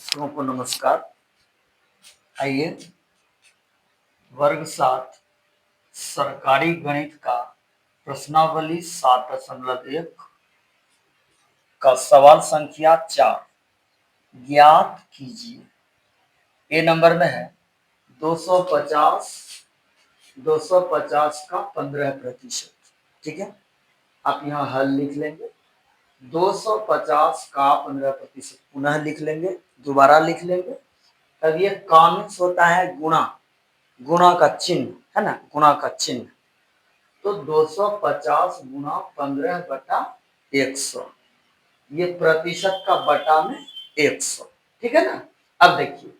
दर्शकों को नमस्कार। आइए वर्ग 7 सरकारी गणित का प्रश्नावली 7.1 का सवाल संख्या 4 ज्ञात कीजिए। ए नंबर में है 250 का 15%। ठीक है, आप यहाँ हल लिख लेंगे। 250 का 15% पुनः लिख लेंगे, दोबारा लिख लेंगे। अब ये कामिक्स होता है गुणा, गुणा का चिन्ह है ना, गुणा का चिन्ह। तो 250 गुणा 15/100, ये प्रतिशत का बटा में 100। ठीक है ना। अब देखिए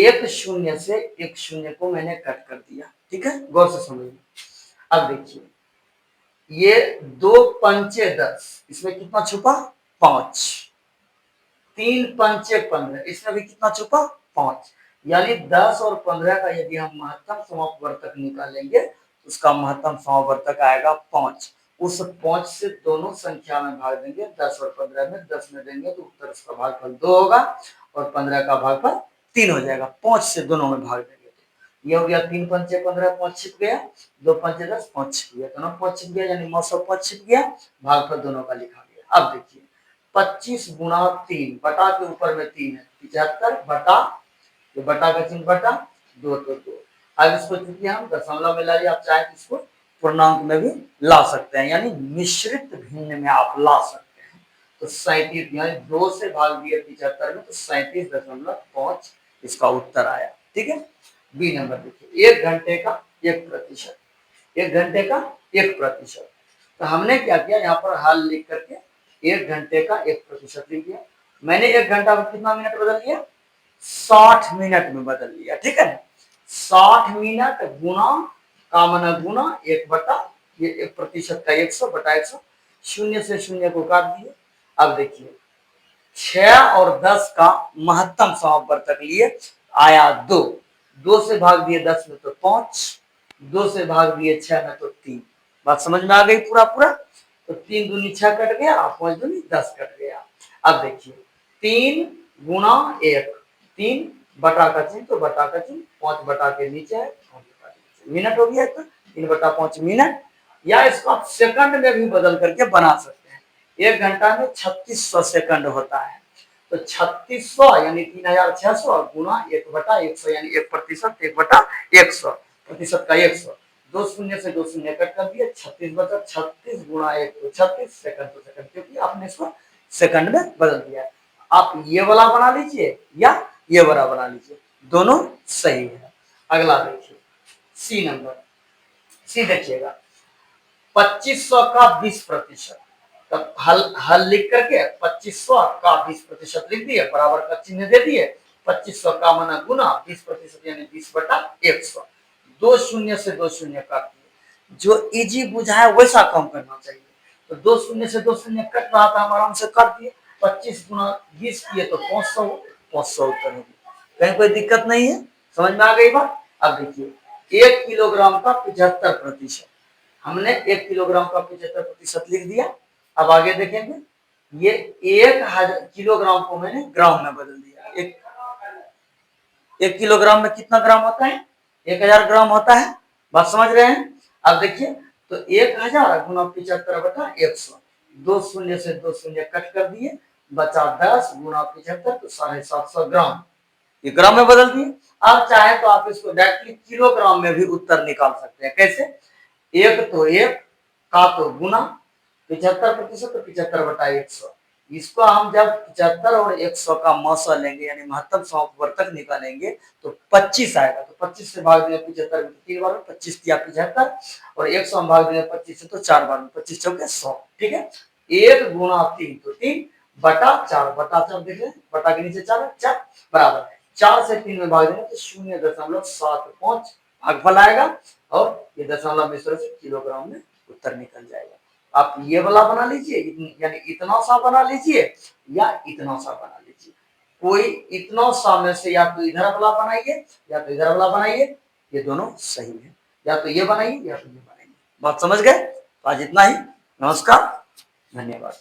एक शून्य से एक शून्य को मैंने कट कर दिया। ठीक है, गौर से समझिए। अब देखिए ये 2×5 = 10, इसमें कितना छुपा 5। 3×5 = 15, इसमें भी कितना छुपा 5। यानी 10 और 15 का यदि हम महत्तम समापवर्तक निकालेंगे तो उसका महत्तम समापवर्तक आएगा 5। उस 5 से दोनों संख्या में भाग देंगे, 10 और 15 में 10 में देंगे तो उत्तर उसका भागफल 2 होगा और 15 का भागफल 3 हो जाएगा। 5 से दोनों में भाग देंगे तो ये हो गया 3×5 = 15, 5 छिप गया, 2×5 = 10, 5 छिप गया, दोनों 5 छिप गया, यानी 905 छिप गया, भागफल दोनों का लिखा गया। अब देखिए 25 गुणा 3, बटा के ऊपर में 3 है, 75 बटा, ये बटा का चिन्ह बटा 2 तो 2। अब इसको चूंकि हम दशमलव में ला रहे, आप चाहे तो इसको पूर्णांक में भी ला सकते हैं, यानी मिश्रित भिन्न में आप ला सकते हैं। तो 37, यानी 2 से भाग दिया 75 में तो 37.5 इसका उत्तर आया। ठीक है। बी नंबर देखिए 1 घंटे का 1%, 1 घंटे का 1%। तो हमने क्या किया, यहाँ पर हल लिख करके 1 घंटे का 1% लिख दिया। मैंने 1 घंटा में कितना मिनट बदल दिया, 60 मिनट में बदल लिया। ठीक है, 60 मिनट गुणा का माना गुणा 1 बटा ये 1% का 100 बटा 100, शून्य से शून्य को काट दिए। अब देखिए 6 और 10 का महत्तम समापवर्तक लिए, आया 2। 2 से भाग दिए 10 में तो 5, 2 से भाग दिए 6 में तो 3। बात समझ में आ गई पूरा पूरा। तो 3 दूनी 6 कट गया, 5 दूनी 10 कट गया। अब देखिए 3 गुणा 1, 3 बटा का चिन्ह तो बटा का चिन्ह, 5 बटा के नीचे है, 5 बटा के नीचे मिनट हो गया। तो 3/5 मिनट, या इसको आप सेकंड में भी बदल करके बना सकते हैं। 1 घंटा में 3600 सेकंड होता है, तो 3600 यानी 3600 गुणा 1/100 यानी 1%, 1/100, प्रतिशत का 100। 2 शून्य से 2 शून्य कट कर दिए, 36 बचा, 36 गुणा 1 तो 36 सेकंड तो सेकंड, क्योंकि आपने इसको सेकंड में बदल दिया है। आप ये वाला बना लीजिए या ये वाला बना लीजिए, दोनों सही है। अगला देखिए सी नंबर। सी देखिएगा 2500 का 20%। तब हल लिख करके 2500 का 20% लिख दिए, बराबर का चिन्ह दे दिए। 2500 का माना गुना 20% यानी 20/100। 2 शून्य से 2 शून्य काट दिए, जो इजी बुझाए वैसा काम करना चाहिए। तो 2 शून्य से 2 शून्य कट रहा था, हम आराम से काट दिए। 25 गुणा 20 किए तो 500, 500 उत्तर होगी। कहीं कोई दिक्कत नहीं है, समझ में आ गई बात। अब देखिए 1 किलोग्राम का 75%, हमने 1 किलोग्राम का 75% लिख दिया। अब आगे देखेंगे, ये 1000 किलोग्राम को मैंने ग्राम में बदल दिया। 1 किलोग्राम में कितना ग्राम होता है, 1000 ग्राम होता है। बात समझ रहे हैं। अब देखिए तो 1000 गुना 75/100, 2 शून्य से 2 शून्य कट कर दिए, बचा 10 गुना 75 तो 750 ग्राम, ये ग्राम में बदल दिए। आप चाहे तो आप इसको डायरेक्टली किलोग्राम में भी उत्तर निकाल सकते हैं। कैसे, 1 तो 1 का तो गुना 75% तो 75/100। इसको हम जब 75 और 100 का मौसा लेंगे यानी महत्तम समापवर्तक निकालेंगे तो 25 आएगा। तो 25 से भाग देंगे 75 में 3 बार, 25 दिया 75, और 100 में भाग देंगे 25 से तो 4 बार में, 25 चौके 100। ठीक है, 1 गुणा 3 तो 3 बटा 4, बटा 4 देखें, बटा के नीचे 4 बराबर है। 4 से 3 में भाग देंगे तो 0.75 भागफल आएगा, और ये दशमलव में से किलोग्राम में उत्तर निकल जाएगा। आप ये वाला बना लीजिए, यानी इतना सा बना लीजिए या इतना सा बना लीजिए। कोई इतना सा में से या तो इधर वाला बनाइए या तो इधर वाला बनाइए, ये दोनों सही है। या तो ये बनाइए या तो ये बनाइए। बात समझ गए। तो आज इतना ही, नमस्कार, धन्यवाद।